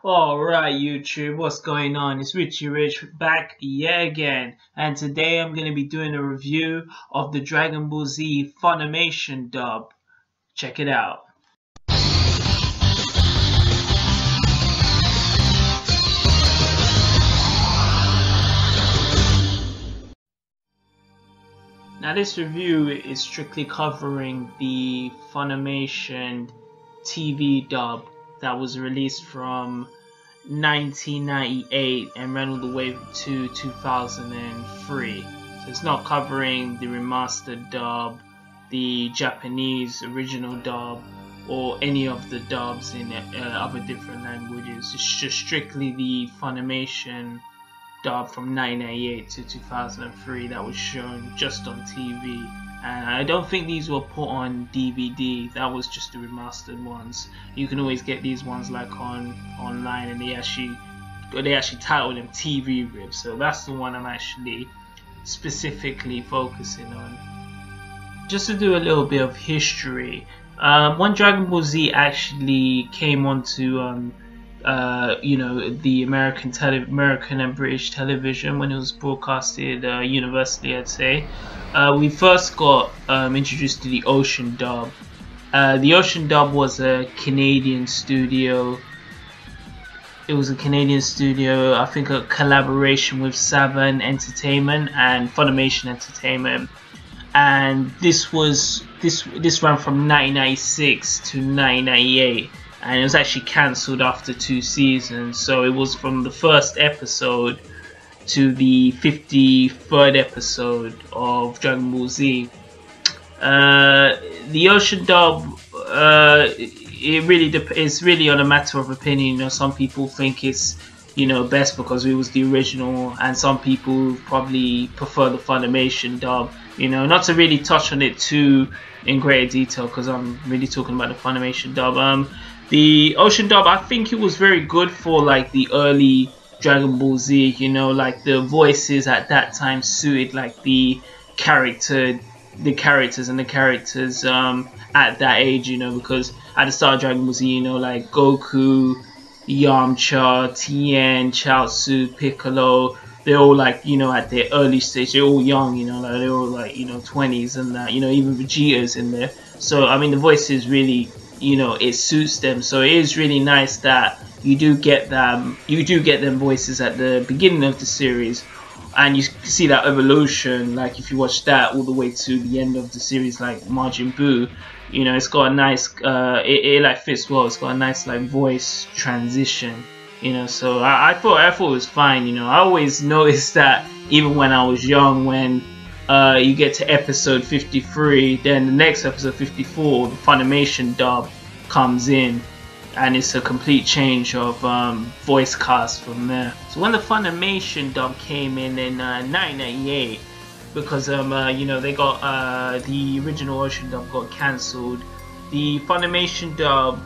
Alright YouTube, what's going on? It's Richie Rich back yet again, and today I'm going to be doing a review of the Dragon Ball Z Funimation dub. Check it out. Now this review is strictly covering the Funimation TV dub that was released from 1998 and ran all the way to 2003. So it's not covering the remastered dub, the Japanese original dub, or any of the dubs in other different languages. It's just strictly the Funimation dub from 1998 to 2003 that was shown just on TV. And I don't think these were put on DVD. That was just the remastered ones. You can always get these ones like online, and they actually titled them TV ribs. So that's the one I'm actually specifically focusing on. Just to do a little bit of history, when Dragon Ball Z actually came onto the American and British television when it was broadcasted universally, I'd say. We first got introduced to the Ocean dub. The Ocean dub was a Canadian studio. It was a Canadian studio, I think a collaboration with Saban Entertainment and Funimation Entertainment. And this ran from 1996 to 1998. And it was actually cancelled after 2 seasons. So it was from the first episode to the 53rd episode of Dragon Ball Z. The Ocean dub, it's really on a matter of opinion. You know, some people think it's best because it was the original, and some people probably prefer the Funimation dub. Not to really touch on it too in greater detail because I'm really talking about the Funimation dub. The Ocean dub, I think it was very good for like the early Dragon Ball Z. Like the voices at that time suited like the characters at that age. Because at the start of Dragon Ball Z, like Goku, Yamcha, Tien, Chaozu, Piccolo, they're all like at their early stage. They're all young. Like they're all like 20s and that. Even Vegeta's in there. So I mean the voices really. It suits them, so it is really nice that you do get them voices at the beginning of the series, and you see that evolution. Like if you watch that all the way to the end of the series, like Majin Buu, it's got a nice it like fits well. It's got a nice like voice transition, so I thought it was fine. I always noticed that even when I was young, when you get to episode 53, then the next episode 54, the Funimation dub comes in, and it's a complete change of voice cast from there. So when the Funimation dub came in 1998, because they got the original Ocean dub got cancelled, the Funimation dub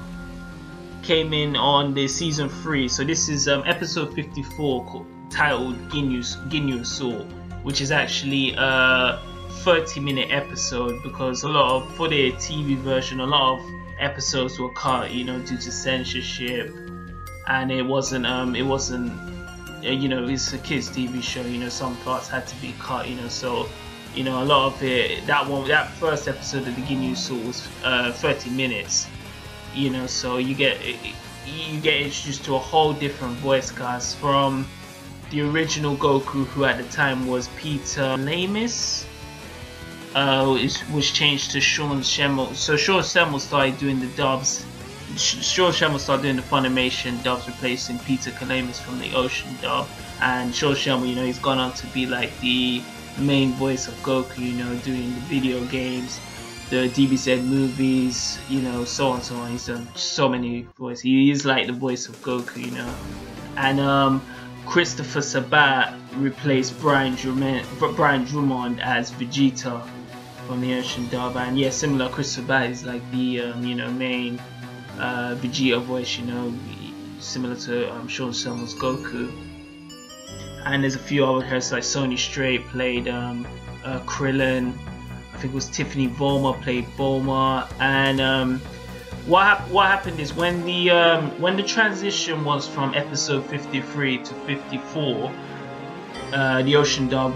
came in on the season 3. So this is episode 54 titled Ginyu Soul, which is actually a 30-minute episode, because for the TV version, a lot of episodes were cut, due to censorship, and it wasn't it's a kids TV show, some parts had to be cut, so a lot of it, that first episode of the Ginyu Soul was 30 minutes, so you get introduced to a whole different voice cast from the original Goku, who at the time was Peter Lamis, was changed to Sean Schemmel. So Sean Schemmel started doing the dubs. Sean Schemmel started doing the Funimation dubs, replacing Peter Kalamis from the Ocean dub. And Sean Schemmel, he's gone on to be like the main voice of Goku, doing the video games, the DBZ movies, so on and so on. He's done so many voices. He is like the voice of Goku, And Christopher Sabat replaced Brian Drummond as Vegeta from the Ocean dub, and yeah, similar. Chris Sabat is like the main Vegeta voice, similar to Sean Schemmel's Goku. And there's a few other characters like Sony Strait played Krillin. I think it was Tiffany Volma played Bulma, and what happened is when the transition was from episode 53 to 54, the Ocean Dub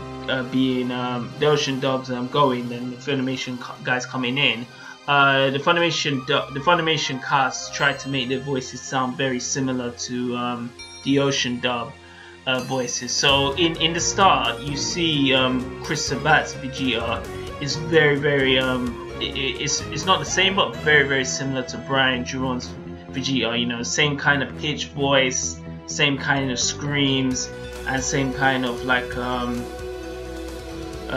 being the Ocean Dubs going, and the Funimation guys coming in. The Funimation cast tried to make their voices sound very similar to the Ocean Dub voices. So in the start, you see Chris Sabat's Vegeta is very it's not the same, but very similar to Brian Duron's Vegeta. You know, same kind of pitch voice, same kind of screams, and same kind of like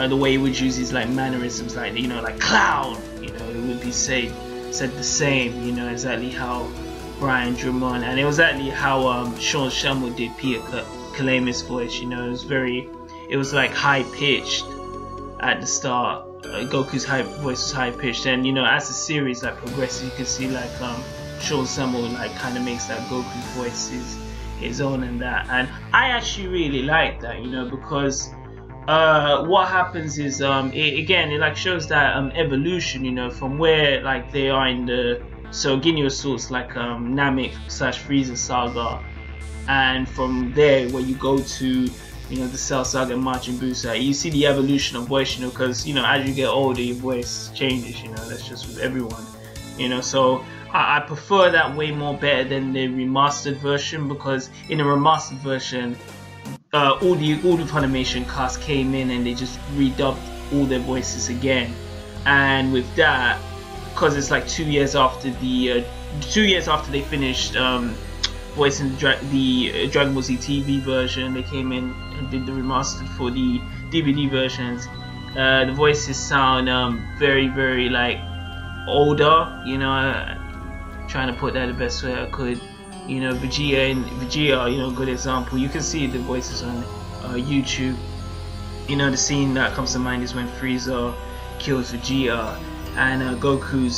the way he would use his like mannerisms, like, you know, like clown. You know, it would be said the same. You know, exactly how Brian Drummond, and it was actually how Sean Shenmue did Peter Kalamis' voice. You know, it was like high pitched at the start. Goku's voice was high pitched, and you know, as the series like progresses, you can see like Sean Shenmue like kind of makes that Goku voice his own and that, and I actually really like that, you know, because what happens is it like shows that evolution, you know, from where like they are in the Ginyu Assault's like Namek / Frieza saga, and from there where you go to, you know, the Cell Saga and Majin Buu saga, you see the evolution of voice, you know, because, you know, as you get older your voice changes, you know, that's just with everyone, you know. So I prefer that way more better than the remastered version, because in the remastered version all the Funimation cast came in and they just redubbed all their voices again, and with that, because it's like 2 years after the 2 years after they finished voicing the Dragon Ball Z TV version, they came in and did the remastered for the DVD versions. The voices sound very like older, you know. Trying to put that the best way I could. You know, Vegeta, you know, good example. You can see the voices on YouTube. You know, the scene that comes to mind is when Frieza kills Vegeta, and Goku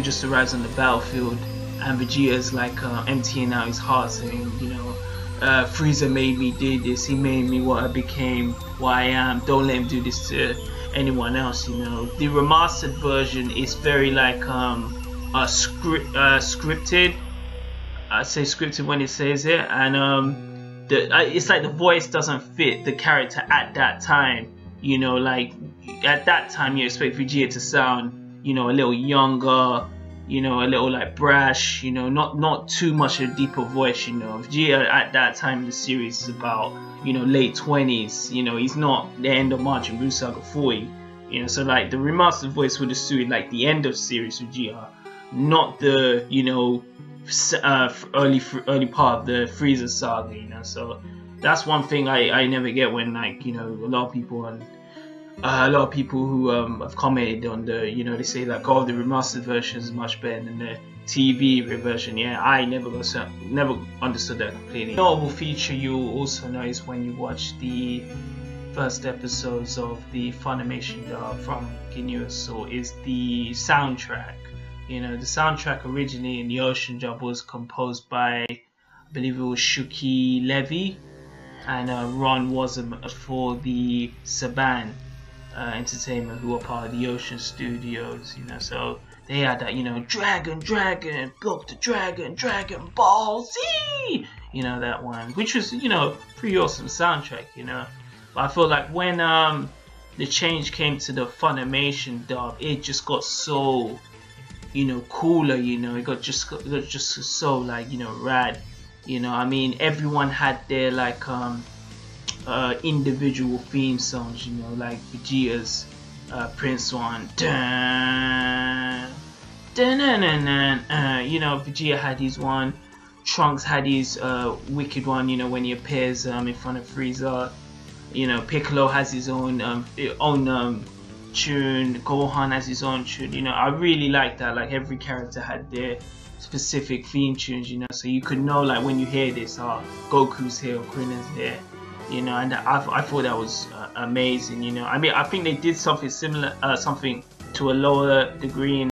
just arrives on the battlefield, and Vegeta's like emptying out his heart, saying, you know, Frieza made me do this. He made me what I became, what I am. Don't let him do this to anyone else. You know, the remastered version is very like scripted. I say scripted when it says it, and it's like the voice doesn't fit the character at that time. You know, like at that time you expect Vegeta to sound, you know, a little younger, you know, a little like brash, you know, not too much of a deeper voice. You know, Vegeta at that time in the series is about, you know, late 20s. You know, he's not the end of Majin Buu Saga 40. You know, so like the remastered voice would have suited like the end of series Vegeta, not the, you know, early part of the Frieza saga, you know. So that's one thing I never get when, like, you know, a lot of people who have commented on the, you know, they say like, oh, the remastered version is much better than the TV version. Yeah, I never understood that completely. A notable feature you'll also notice when you watch the first episodes of the Funimation dub from Ginyu Assault is the soundtrack. You know, the soundtrack originally in the Ocean Dub was composed by, I believe it was Shuki Levy, and Ron Wasm for the Saban Entertainment, who were part of the Ocean Studios. You know, so they had that, you know, Dragon, Block the Dragon, Dragon Ball Z, you know, that one, which was, you know, pretty awesome soundtrack, you know. But I feel like when the change came to the Funimation dub, it just got so, you know, cooler, you know. It got just so like, you know, rad, you know. I mean, everyone had their like individual theme songs, you know, like Vegeta's Prince one, dun, dun, dun, dun, dun, you know, Vegeta had his one, Trunks had his wicked one, you know, when he appears in front of Frieza. You know, Piccolo has his own tune, Gohan has his own tune. You know, I really like that. Like, every character had their specific theme tunes, you know, so you could know, like, when you hear this, Goku's here or Krillin's here, you know. And I thought that was amazing, you know. I mean, I think they did something similar, something to a lower degree in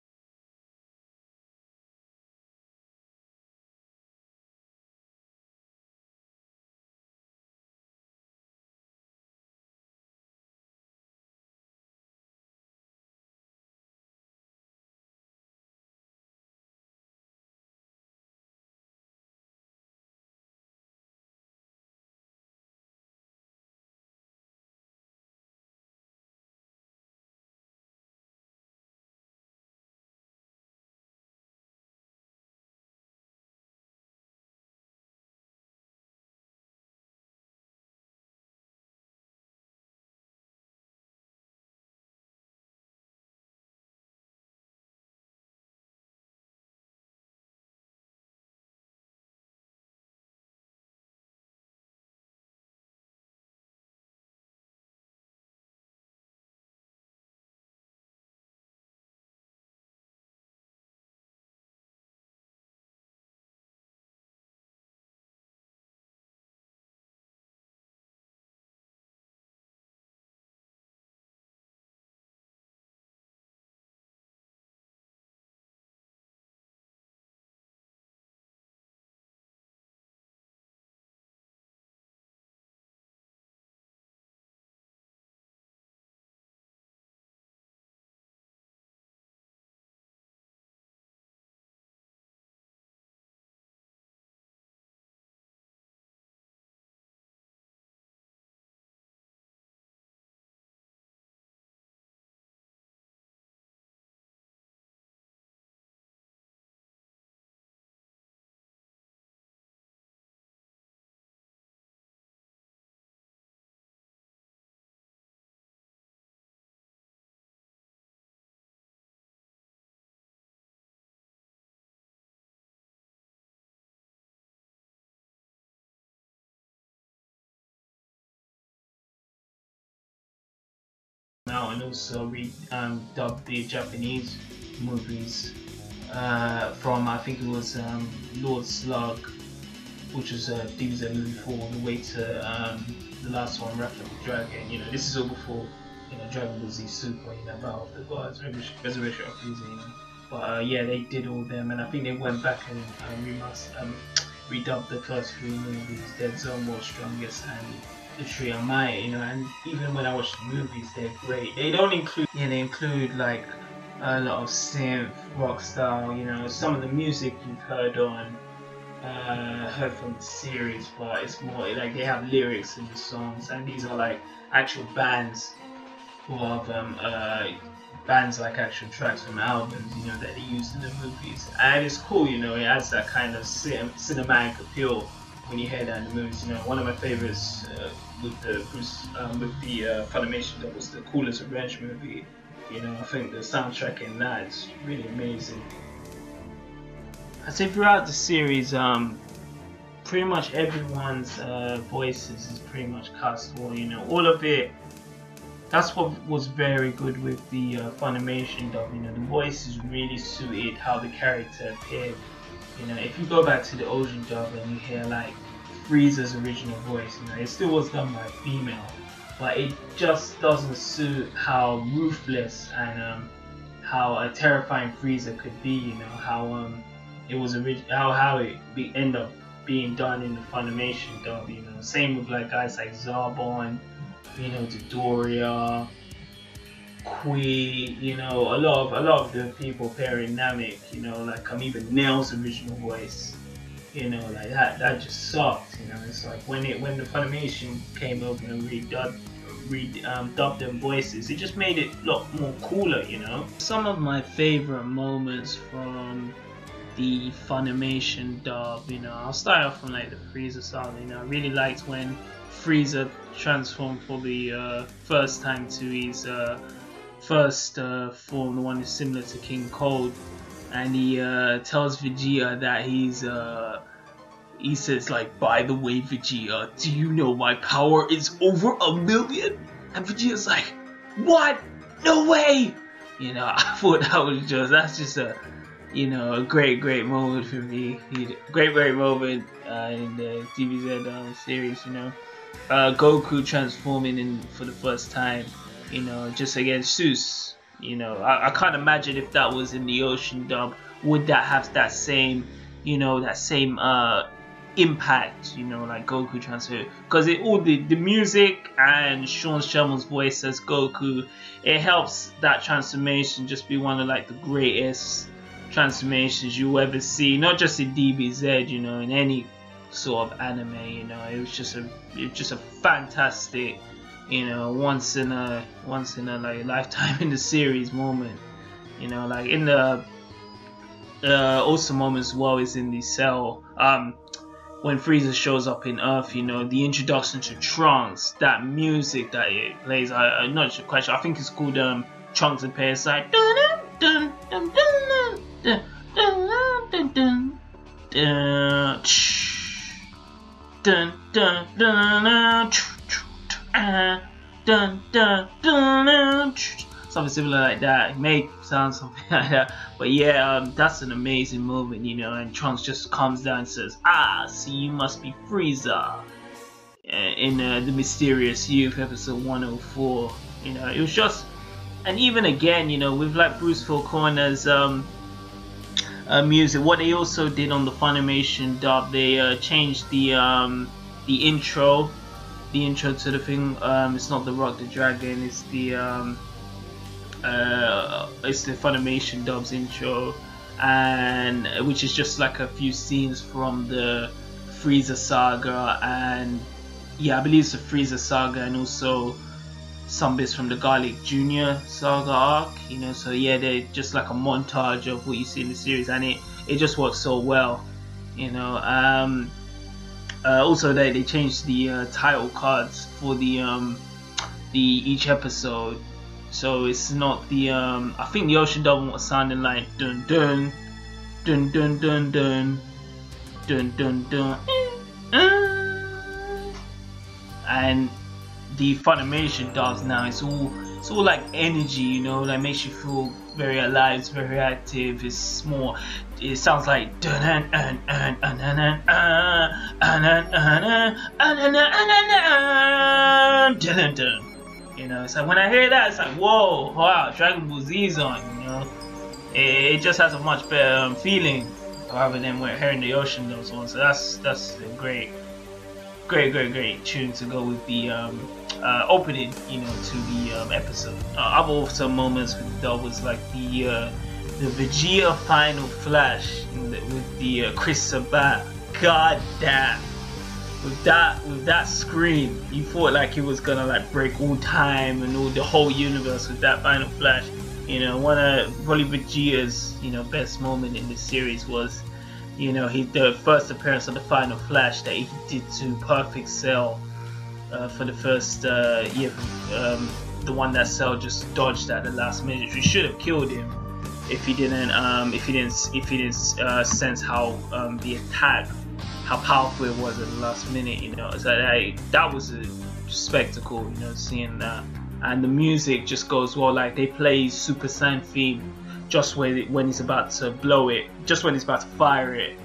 out, and also dubbed the Japanese movies from, I think it was Lord Slug, which was a DBZ movie for all the way to the last one, Wrath of the Dragon. You know, this is all before, you know, Dragon Ball Z Super, you know, Battle of the Gods, Resurrection of Frieza, you know. But yeah, they did all them, and I think they went back and redubbed the first 3 movies, Dead Zone, World's Strongest, and The Tree of Might, you know. And even when I watch the movies, they're great. They don't include, yeah, they include like a lot of synth, rock style, you know. Some of the music you've heard from the series, but it's more like they have lyrics in the songs, and these are like actual bands who have bands like actual tracks from albums, you know, that they use in the movies. And it's cool, you know, it adds that kind of cinematic appeal when you hear that in the movies. You know, one of my favorites with the Funimation, that was the Coolest Revenge movie. You know, I think the soundtrack in that is really amazing. I'd say throughout the series, pretty much everyone's voices is pretty much cast for, you know, all of it. That's what was very good with the Funimation dub, you know, the voices really suited how the character appeared. You know, if you go back to the Ocean dub and you hear like Frieza's original voice, you know, it still was done by a female, but it just doesn't suit how ruthless and how terrifying Frieza could be, you know, how it was how it end up being done in the Funimation dub, you know. Same with like guys like Zarbon, you know, Dodoria, Kui, you know, a lot of the people pairing Namek, you know, like even Nail's original voice, you know, like that just sucked, you know. It's like when the Funimation came over and dubbed them voices, it just made it a lot more cooler, you know. Some of my favorite moments from the Funimation dub, you know, I'll start off from like the Frieza saga. You know, I really liked when Frieza transformed for the first time to his first form, the one that's similar to King Cold, and he tells Vegeta that he says like, by the way, Vegeta, do you know my power is over 1 million? And Vegeta's like, what? No way! You know, I thought that's just a, you know, a great moment for me. Great moment in the DBZ series, you know. Goku transforming in for the first time, you know, just against Zeus. You know, I can't imagine if that was in the Ocean dub, would that have that same, you know, that same impact, you know, like Goku transfer, because all the music and Sean Shelmore's voice as Goku, it helps that transformation just be one of like the greatest transformations you ever see, not just in DBZ, you know, in any sort of anime. You know, it was just a fantastic, you know, once in a like lifetime in the series moment. You know, like in the awesome moment as well is in the Cell, when Frieza shows up in Earth, you know, the introduction to Trunks, that music that it plays, I'm not quite sure, I think it's called Trunks and Pairs, like dun dun dun dun dun dun dun dun dun dun dun dun dun, something similar like that. It may sound something like that, but yeah, that's an amazing moment, you know. And Trunks just comes down and says, "Ah, so you must be Frieza." In the Mysterious Youth episode 104, you know, it was just, and even again, you know, with like Bruce Falconer's music, what they also did on the Funimation dub, they changed the intro to the thing. It's not the Rock the Dragon, it's the Funimation dub's intro, and which is just like a few scenes from the Frieza saga, and yeah, I believe it's the Frieza saga, and also some bits from the Garlic Jr. saga arc, you know. So yeah, they're just like a montage of what you see in the series, and it just works so well, you know. Also they changed the title cards for the each episode, so it's not the I think the Ocean dub was sounding like dun dun dun dun dun dun dun dun dun, and the Funimation dubs now, it's all it's all like energy, you know, like makes you feel very alive. It's very active. It's more. It sounds like you know. It's like when I hear that, it's like whoa, wow, Dragon Ball Z's on. You know, it just has a much better feeling rather than we're hearing the Ocean Doves one. So that's a great tune to go with the opening, you know, to the episode. Other awesome moments with the dub was like the Vegeta final flash with the Chris Sabat. God damn, with that scream, you thought like it was gonna like break all time and all the whole universe with that final flash. You know, one of probably Vegeta's, you know, best moment in this series was, you know, the first appearance of the final flash that he did to Perfect Cell for the first the one that Cell just dodged at the last minute. We should have killed him if he didn't sense how the attack, how powerful it was at the last minute. You know, so that was a spectacle. You know, seeing that, and the music just goes well. Like they play Super Saiyan theme just when he's about to blow it, just when he's about to fire it,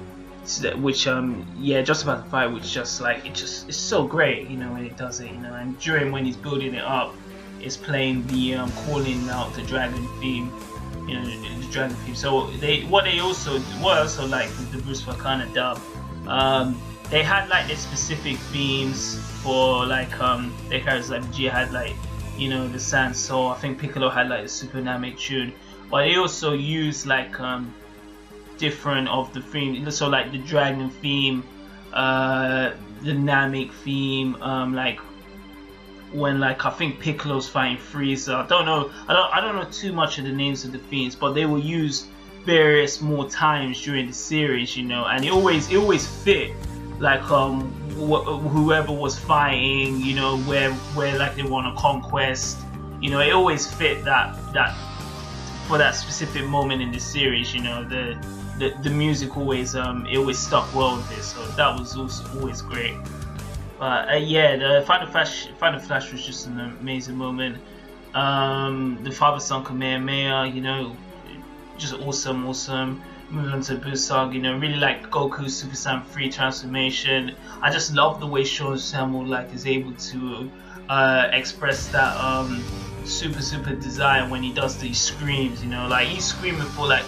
which just about to fire, which just like it's so great, you know, when it does it, you know. And during when he's building it up, it's playing the calling out the dragon theme, you know, the dragon theme. So what I also like with the Bruce Wakana dub, they had like their specific themes for like their characters. Like Vegeta had like, you know, the Sand Soul. I think Piccolo had like the Super Namek tune. But they also use like different of the themes, so like the dragon theme, the Namek theme, like when like I think Piccolo's fighting Frieza. I don't know too much of the names of the themes, but they will use various more times during the series, you know, and it always fit like whoever was fighting, you know, where like they want a conquest, you know, it always fit that for that specific moment in the series, you know. The music always it always stuck well with it, so that was also always great. But yeah, the final flash was just an amazing moment. The father-son Kamehameha, you know, just awesome. Moving on to Busag, you know, really like Goku's Super Saiyan 3 transformation. I just love the way Sean Samuel like is able to express that super desire when he does these screams, you know, like he's screaming for like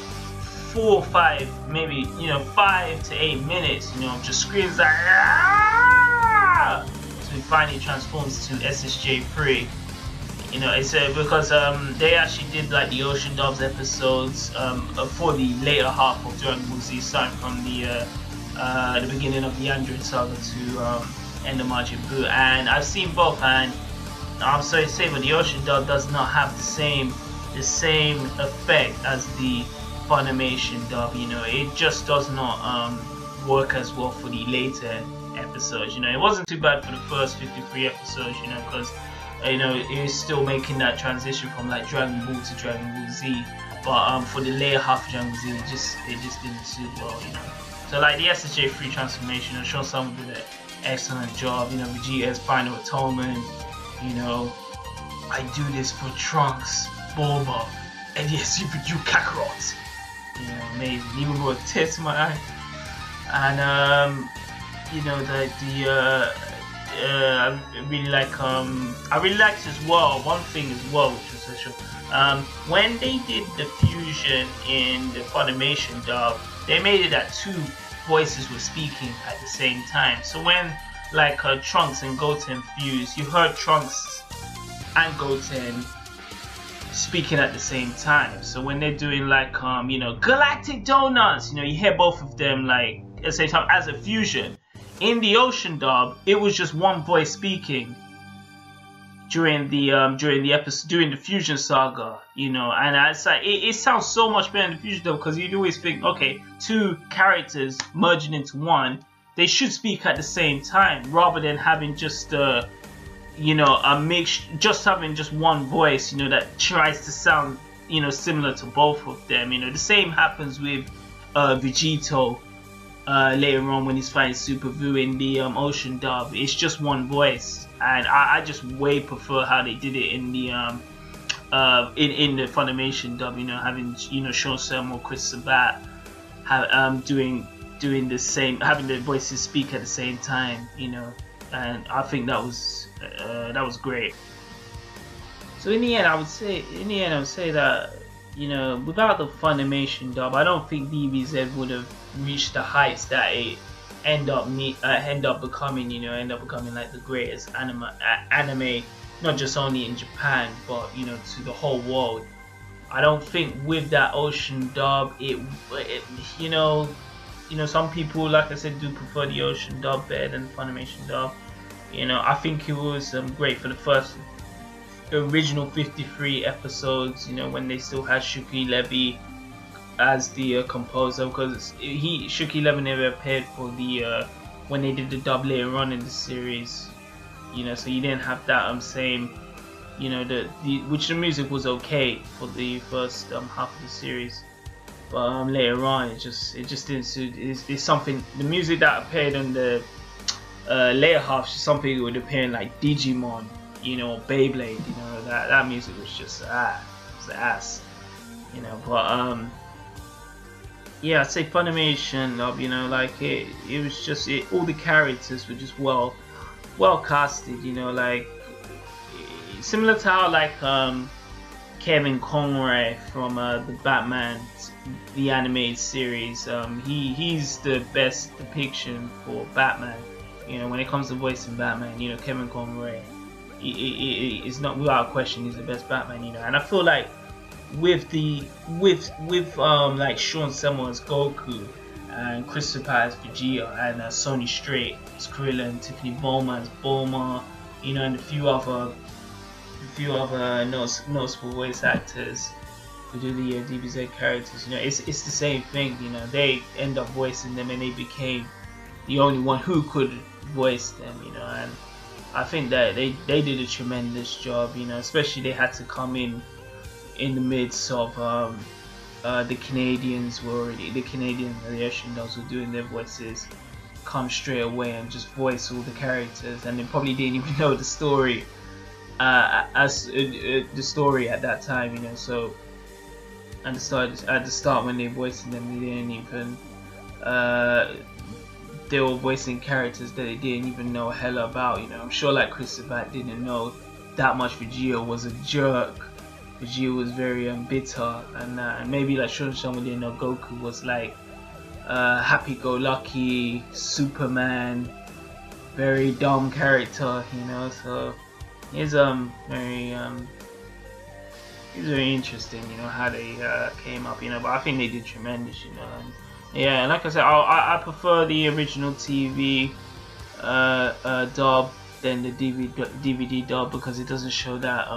4 or 5, maybe, you know, 5 to 8 minutes, you know, just screams like Aah! So he finally transforms to SSJ3. You know, it's because they actually did like the Ocean Doves episodes for the later half of Dragon Ball Z, starting from the beginning of the Android Saga to end of Majin Buu, and I've seen both, and I'm sorry to say, but the Ocean Dub does not have the same effect as the Funimation dub. You know, it just does not work as well for the later episodes. You know, it wasn't too bad for the first 53 episodes, you know, because, you know, it was still making that transition from like Dragon Ball to Dragon Ball Z. But for the later half of Dragon Ball Z, it just didn't suit well, you know. So like the SSJ3 transformation, I'm sure someone did an excellent job. You know, Vegeta's final atonement. You know, I do this for Trunks, Bulma, and yes, Super Jew Kakarot. You know, amazing. Even brought a tear to my eye. And you know, I really liked as well. One thing as well, which was special. When they did the fusion in the Funimation dub, they made it that 2 voices were speaking at the same time. So when like Trunks and Goten fused, you heard Trunks and Goten speaking at the same time. So when they're doing like you know, Galactic Donuts, you know, you hear both of them like at the same time as a fusion. In the Ocean dub, it was just one voice speaking during the episode, during the Fusion Saga, you know, and it's like it sounds so much better in the Fusion dub, because you'd always think, okay, 2 characters merging into one, they should speak at the same time, rather than having just you know, just having just one voice, you know, that tries to sound, you know, similar to both of them. You know, the same happens with Vegito later on when he's fighting Super Buu in the Ocean dub. It's just one voice, and I just way prefer how they did it in the in the Funimation dub, you know, having, you know, Sean Selma or Chris Sabat doing the same, having the voices speak at the same time, you know, and I think that was great. So in the end, I would say that, you know, without the Funimation dub, I don't think DBZ would have reached the heights that it end up becoming, you know, like the greatest anime, not just only in Japan, but, you know, to the whole world. I don't think with that Ocean dub, it you know, some people, like I said, do prefer the Ocean dub better than the Funimation dub. You know, I think it was great for the original 53 episodes, you know, when they still had Shuki Levy as the composer, because Shuki Levy never appeared for the when they did the dub later on in the series, you know, so you didn't have that same, you know, which the music was okay for the first half of the series, but later on it just didn't suit. It's something, the music that appeared in the later half is something that would appear in like Digimon, you know, Beyblade, you know, that music was just ass, you know. But yeah, I'd say Funimation dub, you know, like it was just all the characters were just well casted, you know, like similar to how like Kevin Conroy from the Batman, the animated series, he's the best depiction for Batman, you know, when it comes to voicing Batman. You know, Kevin Conroy is not without question, he's the best Batman, you know. And I feel like with like Sean Selma as Goku and Christopher as Vegeta and Sonny Strait as Krillin and Tiffany Bowman as Bulma, you know, and a few other noticeable voice actors who do the DBZ characters, you know, it's the same thing, you know. They end up voicing them and they became the only one who could voice them, you know. And I think that they did a tremendous job, you know, especially they had to come in the midst of the Canadians the Asian dubs were doing their voices, come straight away and just voice all the characters, and they probably didn't even know the story the story at that time, you know. So at the start when they were voicing them, they didn't even they were voicing characters that they didn't even know a hell about, you know. I'm sure like Chris Sabat didn't know that much Vegeta was a jerk. Vegeta was very bitter, and maybe like Sean Selma didn't know Goku was like happy-go-lucky Superman, very dumb character, you know. So it's very interesting, you know, how they came up, you know. But I think they did tremendous, you know. And yeah, like I said, I prefer the original TV dub than the DVD dub, because it doesn't show that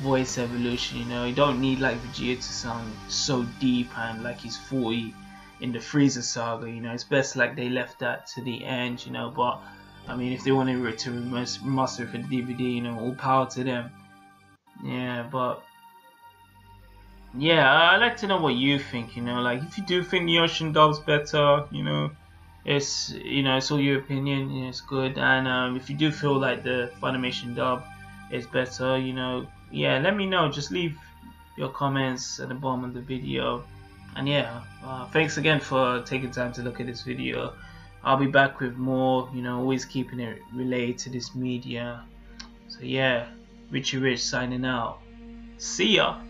voice evolution, you know. You don't need like Vegeta to sound so deep and like he's 40 in the Frieza saga, you know. It's best like they left that to the end, you know. But I mean, if they wanted to remaster for the DVD, you know, all power to them. Yeah, but yeah, I'd like to know what you think, you know. Like, if you do think the Ocean dub's better, you know, it's, you know, it's all your opinion, you know, it's good. And if you do feel like the Funimation dub is better, you know, yeah, let me know. Just leave your comments at the bottom of the video. And yeah, thanks again for taking time to look at this video. I'll be back with more, you know, always keeping it related to this media. So yeah, Richie Rich signing out. See ya.